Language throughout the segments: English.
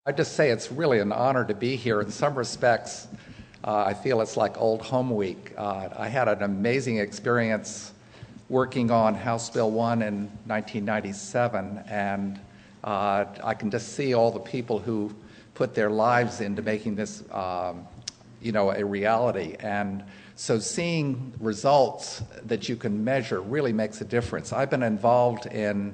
I just say it's really an honor to be here. In some respects, I feel it's like old home week. I had an amazing experience working on House Bill 1 in 1997, and I can just see all the people who put their lives into making this, a reality. And so seeing results that you can measure really makes a difference. I've been involved in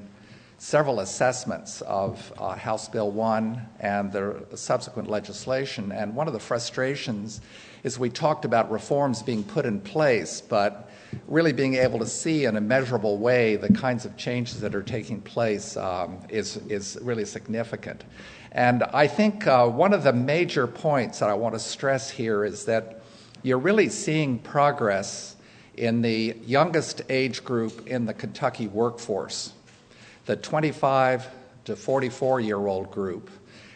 several assessments of House Bill 1 and the subsequent legislation, and one of the frustrations is we talked about reforms being put in place, but really being able to see in a measurable way the kinds of changes that are taking place is really significant. And I think one of the major points that I want to stress here is that you're really seeing progress in the youngest age group in the Kentucky workforce, the 25 to 44-year-old group.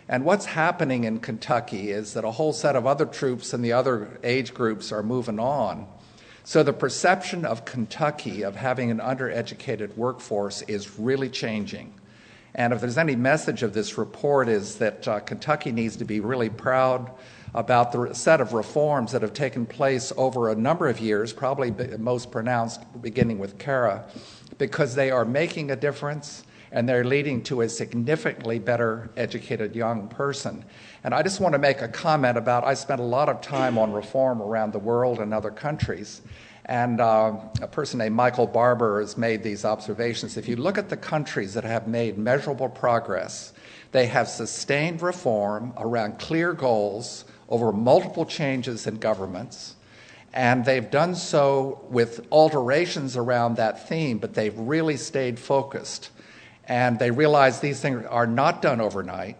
And what's happening in Kentucky is that a whole set of other troops in the other age groups are moving on. So the perception of Kentucky of having an undereducated workforce is really changing. And if there's any message of this report is that Kentucky needs to be really proud about the set of reforms that have taken place over a number of years, probably most pronounced beginning with Kara, because they are making a difference and they're leading to a significantly better educated young person. And I just want to make a comment about, I spent a lot of time on reform around the world and other countries, and a person named Michael Barber has made these observations. If you look at the countries that have made measurable progress, they have sustained reform around clear goals over multiple changes in governments, and they've done so with alterations around that theme, but they've really stayed focused. And they realize these things are not done overnight,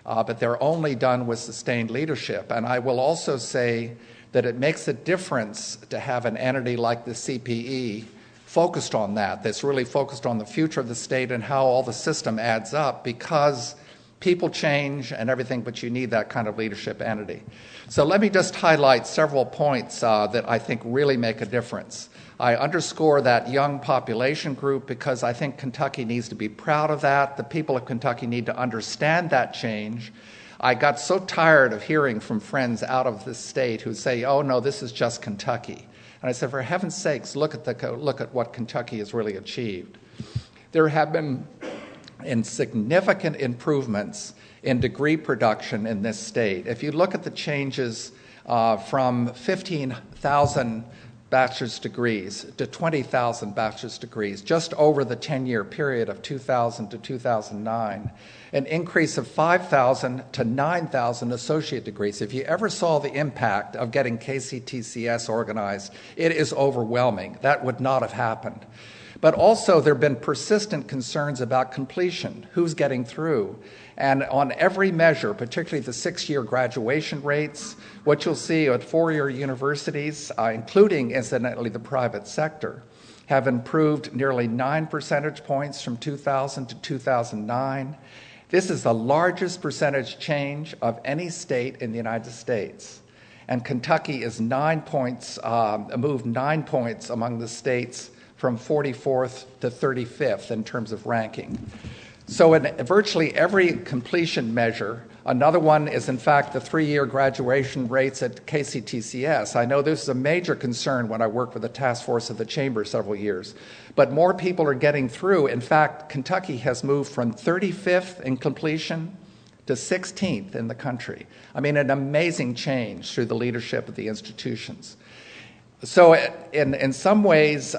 but they're only done with sustained leadership. And I will also say that it makes a difference to have an entity like the CPE focused on that, that's really focused on the future of the state and how all the system adds up, because people change and everything, but you need that kind of leadership entity. So let me just highlight several points that I think really make a difference. I underscore that young population group because I think Kentucky needs to be proud of that. The people of Kentucky need to understand that change. I got so tired of hearing from friends out of this state who say, oh no, this is just Kentucky. And I said, for heaven's sakes, look at what Kentucky has really achieved. There have been significant improvements in degree production in this state. If you look at the changes from 15,000 bachelor's degrees to 20,000 bachelor's degrees, just over the 10-year period of 2000 to 2009, an increase of 5,000 to 9,000 associate degrees. If you ever saw the impact of getting KCTCS organized, it is overwhelming. That would not have happened. But also there have been persistent concerns about completion, who's getting through. And on every measure, particularly the 6-year graduation rates, what you'll see at 4-year universities, including incidentally the private sector, have improved nearly 9 percentage points from 2000 to 2009. This is the largest percentage change of any state in the United States. And Kentucky is 9 points, moved 9 points among the states from 44th to 35th in terms of ranking. So in virtually every completion measure, another one is in fact the 3-year graduation rates at KCTCS. I know this is a major concern when I worked with the task force of the chamber several years, but more people are getting through. In fact, Kentucky has moved from 35th in completion to 16th in the country. I mean, an amazing change through the leadership of the institutions. So in some ways,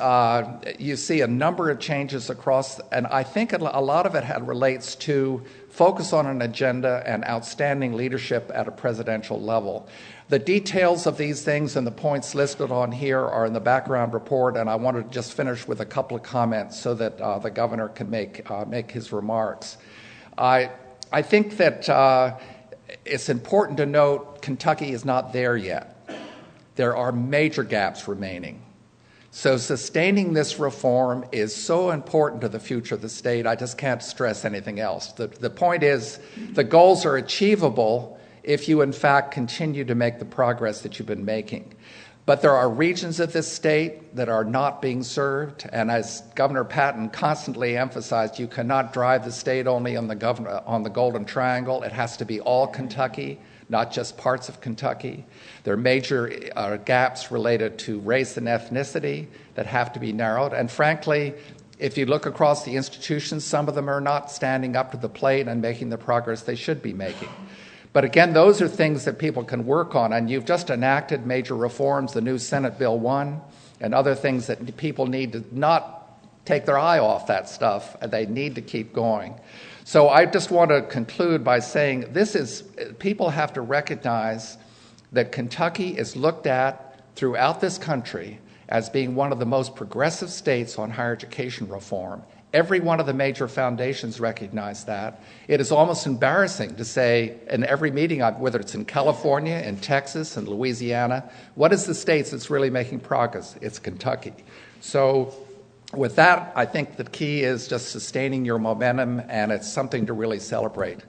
you see a number of changes across, and I think a lot of it relates to focus on an agenda and outstanding leadership at a presidential level. The details of these things and the points listed on here are in the background report, and I want to just finish with a couple of comments so that the governor can make his remarks. I think that it's important to note Kentucky is not there yet. There are major gaps remaining. So sustaining this reform is so important to the future of the state, I just can't stress anything else. The point is, the goals are achievable if you in fact continue to make the progress that you've been making. But there are regions of this state that are not being served, and as Governor Patton constantly emphasized, you cannot drive the state only on the Golden Triangle. It has to be all Kentucky, not just parts of Kentucky. There are major gaps related to race and ethnicity that have to be narrowed. And frankly, if you look across the institutions, some of them are not standing up to the plate and making the progress they should be making. But again, those are things that people can work on, and you've just enacted major reforms, the new Senate Bill 1, and other things that people need to not take their eye off that stuff, and they need to keep going. So I just want to conclude by saying people have to recognize that Kentucky is looked at throughout this country as being one of the most progressive states on higher education reform. Every one of the major foundations recognize that. It is almost embarrassing to say in every meeting, whether it's in California, in Texas, in Louisiana, what is the states that's really making progress? It's Kentucky. So with that, I think the key is just sustaining your momentum, and it's something to really celebrate.